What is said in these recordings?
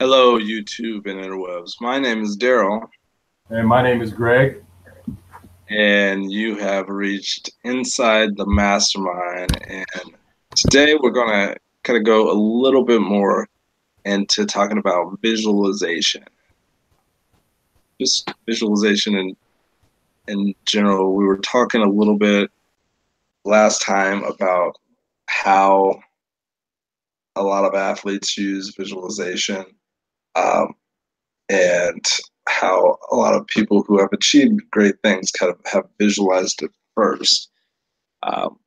Hello, YouTube and interwebs. My name is Darrell, And my name is Greg. and you have reached Inside the Mastermind. And today we're going to kind of go a little bit more into talking about visualization. Just visualization in general. We were talking a little bit last time about how a lot of athletes use visualization. Um, and how a lot of people who have achieved great things kind of have visualized it first. Um,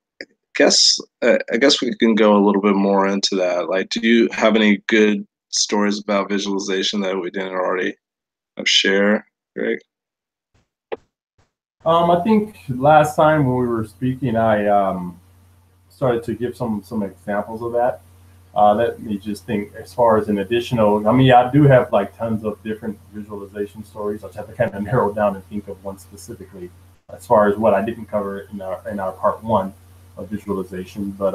I guess we can go a little bit more into that. Like, do you have any good stories about visualization that we didn't already share, Greg? I think last time when we were speaking, I started to give some examples of that. Let me just think as far as an additional. I mean, I do have like tons of different visualization stories. I just have to kind of narrow down and think of one specifically as far as what I didn't cover in our part one of visualization. But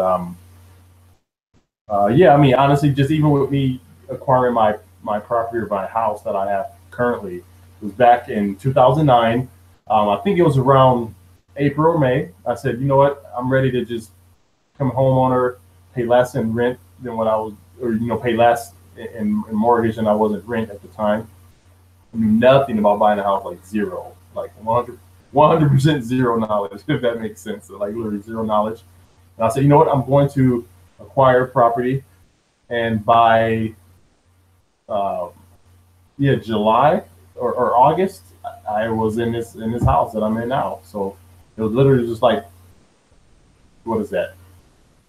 yeah, I mean, honestly, just even with me acquiring my property or my house that I have currently, it was back in 2009. I think it was around April or May. I said, you know what, I'm ready to just become a homeowner, pay less in rent than what I was, or pay less in mortgage than I was in rent at the time. I knew nothing about buying a house, like zero, like 100% zero knowledge, if that makes sense. So like literally zero knowledge. And I said, you know what, I'm going to acquire property, and by uh, yeah, July or August, I was in this house that I'm in now. So it was literally just like, what is that?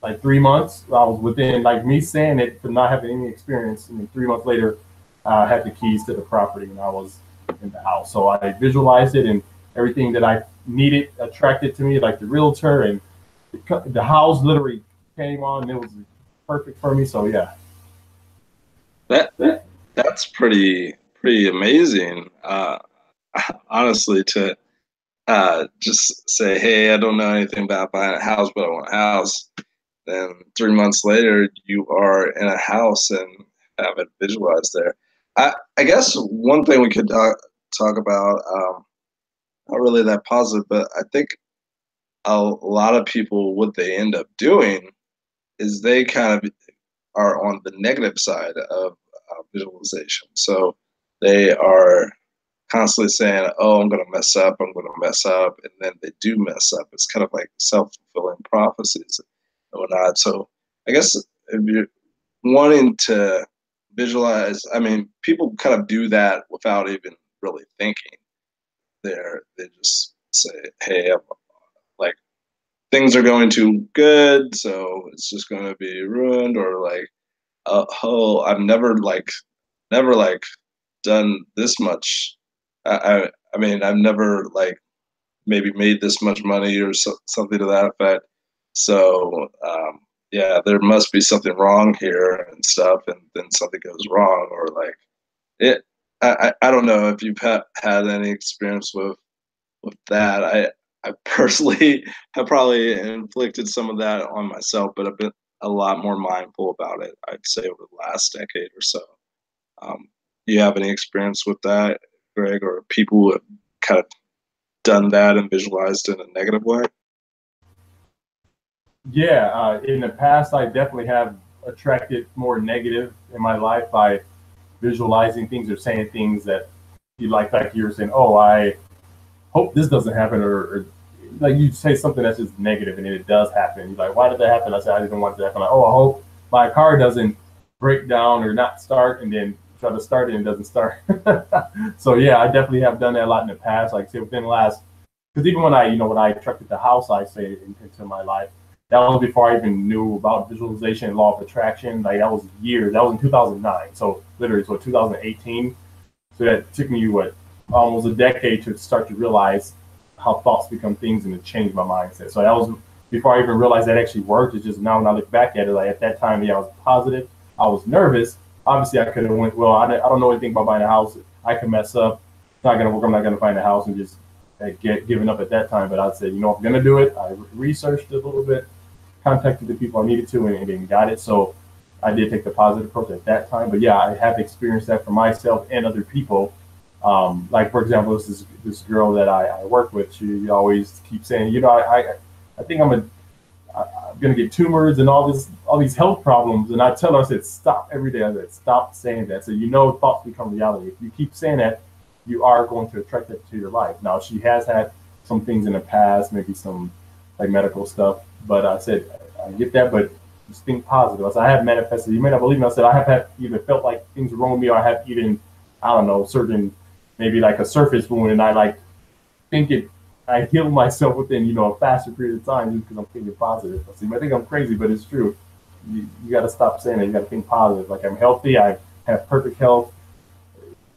Like 3 months. I was within, like, me saying it but not having any experience. And then 3 months later, I had the keys to the property and I was in the house. So I visualized it, and everything that I needed attracted to me, like the realtor, and the house literally came on, and it was perfect for me. So yeah. That that's pretty amazing. Honestly, to just say, hey, I don't know anything about buying a house, but I want a house. Then 3 months later, you are in a house and have it visualized there. I guess one thing we could talk about, not really that positive, but I think a lot of people, what they end up doing is they kind of are on the negative side of visualization. So they are constantly saying, "Oh, I'm going to mess up. I'm going to mess up," and then they do mess up. It's kind of like self-fulfilling prophecies and whatnot. So I guess if you're wanting to visualize, I mean, people kind of do that without even really thinking. They just say, "Hey, I'm, like things are going too good, so it's just going to be ruined," or like, "Oh, I've never like done this much. I mean, I've never like maybe made this much money or something to that effect. So yeah, there must be something wrong here and stuff, and then something goes wrong, or like it. I don't know if you've had any experience with that. I personally have probably inflicted some of that on myself, but I've been a lot more mindful about it, I'd say, over the last decade or so. Um, do you have any experience with that, Greg, or people who have kind of done that and visualized in a negative way? Yeah, in the past, I definitely have attracted more negative in my life by visualizing things or saying things that like you were saying, oh, I hope this doesn't happen, or like you say something that's just negative and it does happen. You're like, why did that happen? I said, I didn't want it to happen. Like, oh, I hope my car doesn't break down or not start, and then try to start it and it doesn't start. So yeah, I definitely have done that a lot in the past. Like say within the last, because even when I attracted the house, I say into my life, that was before I even knew about visualization and law of attraction. Like that was years. That was in 2009. So literally, so 2018. So that took me what, almost a decade to start to realize how thoughts become things and to change my mindset. So that was before I even realized that actually worked. It's just now when I look back at it, like at that time, yeah, I was positive. I was nervous. Obviously, I could have went, well, I don't know anything about buying a house. I can mess up. It's not gonna work. I'm not gonna find a house, and just get given up at that time. But I'd say, you know, if I'm gonna do it, I researched it a little bit, contacted the people I needed to, and then got it. So I did take the positive approach at that time. But yeah, I have experienced that for myself and other people. Like for example, this girl that I work with. She always keeps saying, I think I'm gonna get tumors and all these health problems. And I tell her, I said, stop every day. I said, stop saying that. So thoughts become reality. If you keep saying that, you are going to attract that to your life. Now she has had some things in the past, maybe some like medical stuff. But I said, I get that, but just think positive. I said, I have manifested. You may not believe me. I said, I have had even felt like things were wrong with me, or I have even, I don't know, certain, maybe like a surface wound, and I like think I heal myself within, a faster period of time just because I'm thinking positive. I see, I think I'm crazy, but it's true. You got to stop saying it. You got to think positive. Like I'm healthy. I have perfect health.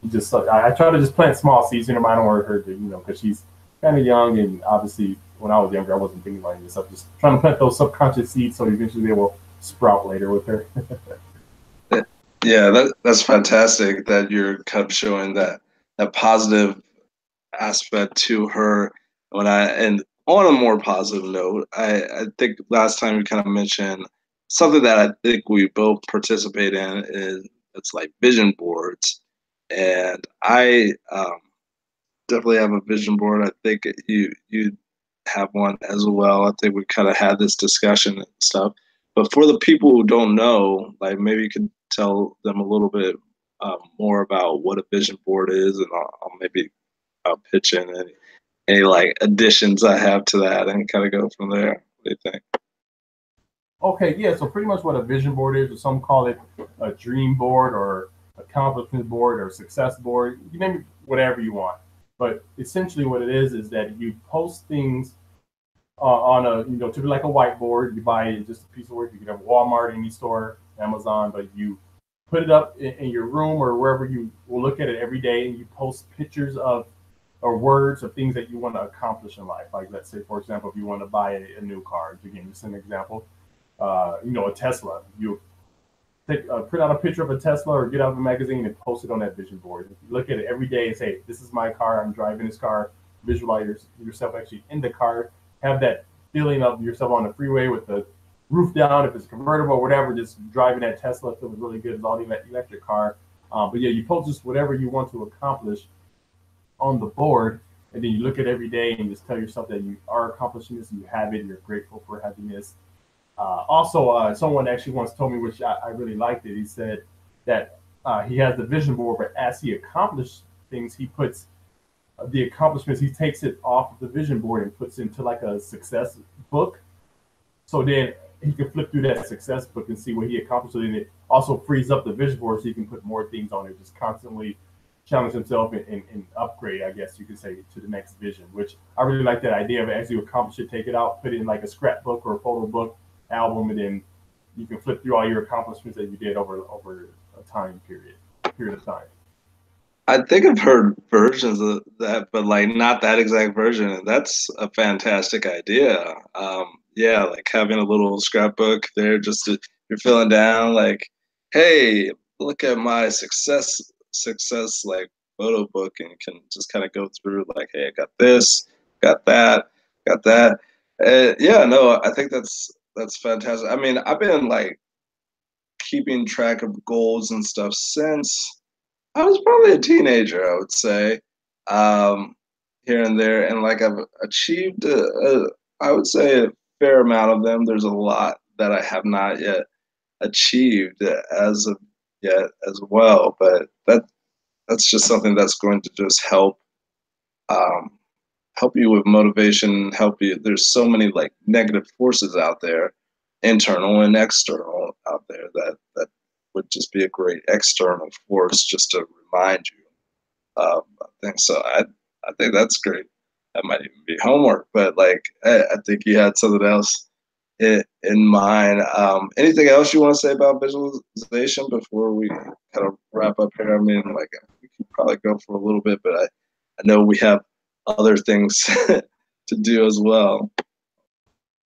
Just I try to just plant small seeds in her mind. I don't want her to, because she's kind of young, and obviously when I was younger, I wasn't thinking about any of this stuff. Just trying to plant those subconscious seeds so eventually they will sprout later with her. Yeah, that's fantastic that you're kind of showing that positive aspect to her. And on a more positive note, I think last time you kind of mentioned something that I think we both participate in is it's like vision boards, and I definitely have a vision board. I think you have one as well. I think we kind of had this discussion and stuff. But for the people who don't know, like maybe you could tell them a little bit more about what a vision board is, and I'll pitch in any like additions I have to that and kind of go from there. What do you think? Okay, yeah. So pretty much what a vision board is, or some call it a dream board, or accomplishment board, or success board. You name it, whatever you want. But essentially, what it is that you post things on a, to be like a whiteboard. You buy just a piece of work. You can have Walmart, any store, Amazon, but you put it up in your room or wherever you will look at it every day, and you post pictures of or words of things that you want to accomplish in life. Like let's say, for example, if you want to buy a new car, again, just an example, a Tesla, you print out a picture of a Tesla or get out of a magazine and post it on that vision board. If you look at it every day and say, this is my car, I'm driving this car, visualize yourself actually in the car, have that feeling of yourself on the freeway with the roof down, if it's convertible or whatever, just driving that Tesla feels really good. It's all the electric car. But yeah, you post just whatever you want to accomplish on the board, and then you look at every day and just tell yourself that you are accomplishing this, you have it, you're grateful for having this. Also, someone actually once told me, which I really liked it. He said that he has the vision board, but as he accomplishes things, he puts the accomplishments, he takes it off of the vision board and puts it into like a success book. So then he can flip through that success book and see what he accomplished. So then it also frees up the vision board so he can put more things on it, just constantly challenge himself and upgrade, I guess you could say, to the next vision, which I really like that idea of as you accomplish it, take it out, put it in like a scrapbook or a photo book album, and then you can flip through all your accomplishments that you did over a period of time. I think I've heard versions of that, but like not that exact version. And that's a fantastic idea. Yeah, like having a little scrapbook there, just to, you're feeling down, like, hey, look at my success like photo book, and you can just kind of go through like, hey, I got this, got that, got that. Yeah, no, I think that's fantastic. I mean, I've been like keeping track of goals and stuff since I was probably a teenager, I would say, um, here and there, and like I've achieved, I would say, a fair amount of them. There's a lot that I have not yet achieved as of yet as well, but that's just something that's going to just um, help you with motivation, help you. There's so many like negative forces out there, internal and external out there that would just be a great external force just to remind you of things. So I think that's great. That might even be homework, but like I think you had something else in mind. Anything else you want to say about visualization before we kind of wrap up here? I mean, like we could probably go for a little bit, but I know we have other things to do as well.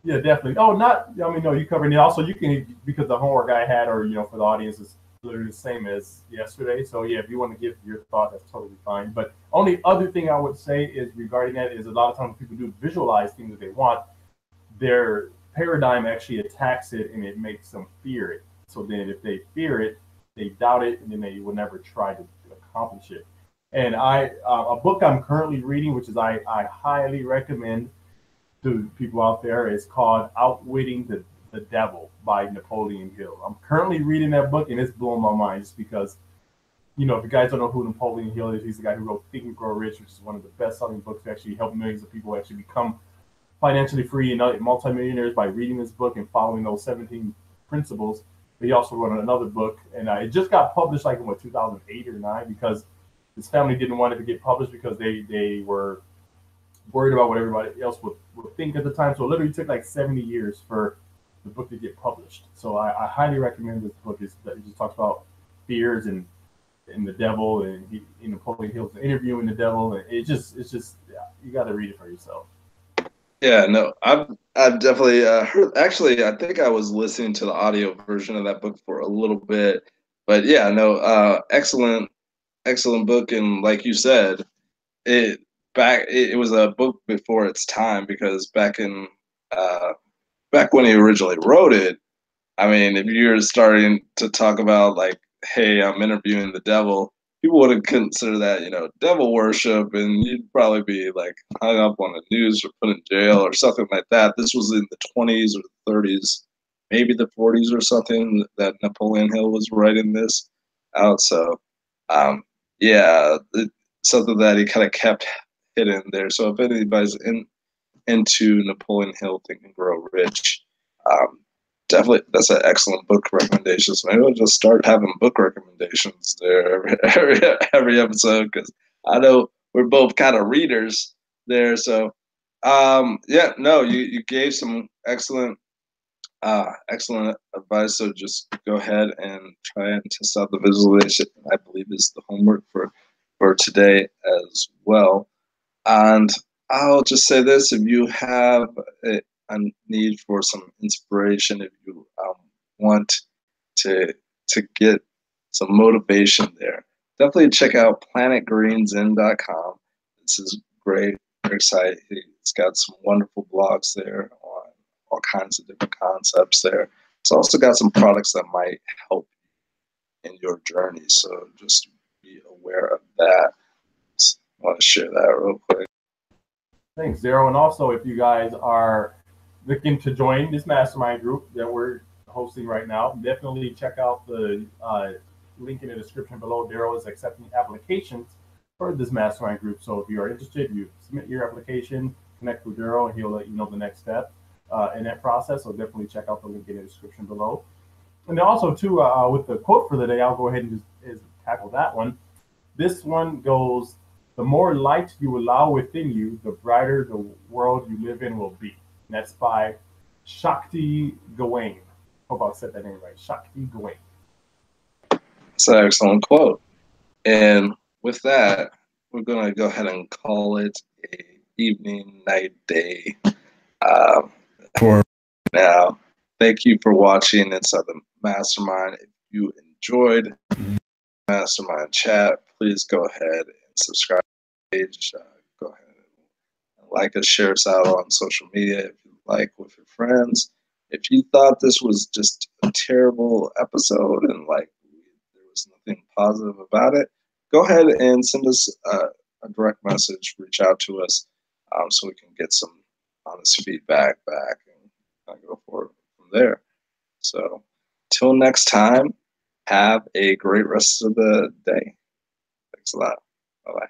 Yeah, definitely. Oh, not. I mean, no, you covered it. Also, you can, because the homework I had, or for the audience, is literally the same as yesterday. So yeah, if you want to give your thought, that's totally fine. But only other thing I would say is regarding that is a lot of times people do visualize things that they want. Their paradigm actually attacks it and it makes them fear it. So then if they fear it, they doubt it, and then they will never try to accomplish it. And a book I'm currently reading, which is I highly recommend to people out there, is called Outwitting the Devil by Napoleon Hill. I'm currently reading that book, and it's blowing my mind just because, you know, if you guys don't know who Napoleon Hill is, he's the guy who wrote Think and Grow Rich, which is one of the best-selling books to actually help millions of people actually become financially free and multimillionaires by reading this book and following those 17 principles. But he also wrote another book, and it just got published like in 2008 or 9, because his family didn't want it to get published because they were worried about what everybody else would think at the time. So it literally took like 70 years for the book to get published. So I highly recommend this book. It just talks about fears and the devil, and Napoleon Hill's interviewing the devil, and it's just yeah, you got to read it for yourself. Yeah, no, I've definitely heard. Actually, I think I was listening to the audio version of that book for a little bit, but yeah, no, excellent book, and like you said, it was a book before its time, because back when he originally wrote it, I mean, if you're starting to talk about like, hey, I'm interviewing the devil, people would consider that, you know, devil worship, and you'd probably be like hung up on the news or put in jail or something like that. This was in the 20s or the 30s, maybe the 40s or something, that Napoleon Hill was writing this out. So, yeah, something that he kind of kept hidden there. So if anybody's into Napoleon Hill, Think and Grow Rich, um, definitely that's an excellent book recommendation. So maybe I'll just start having book recommendations there every episode, because I know we're both kind of readers there. So yeah, no, you gave some excellent advice. So just go ahead and try and test out the visualization. I believe is the homework for today as well. And I'll just say this: if you have a need for some inspiration, if you want to get some motivation there, definitely check out planetgreensin.com. This is great site. It's got some wonderful blogs there on all kinds of different concepts there. It's also got some products that might help you in your journey. So just be aware of that. Just want to share that real quick. Thanks, Darrell. And also, if you guys are looking to join this mastermind group that we're hosting right now, definitely check out the link in the description below. Darrell is accepting applications for this mastermind group. So if you are interested, you submit your application, connect with Darrell, and he'll let you know the next step in that process. So definitely check out the link in the description below. And then also, too, with the quote for the day, I'll go ahead and just tackle that one. This one goes: the more light you allow within you, the brighter the world you live in will be. And that's by Shakti Gawain. Hope I said that name right. Shakti Gawain. It's an excellent quote. And with that, we're going to go ahead and call it a evening, night, day for now. Thank you for watching Inside the Mastermind. If you enjoyed Mastermind Chat, please go ahead and subscribe to the page. Go ahead and like us, share us out on social media if you like, with your friends. If you thought this was just a terrible episode and like there was nothing positive about it, go ahead and send us a direct message, reach out to us, so we can get some honest feedback back and go forward from there. So till next time, have a great rest of the day. Thanks a lot. Bye-bye.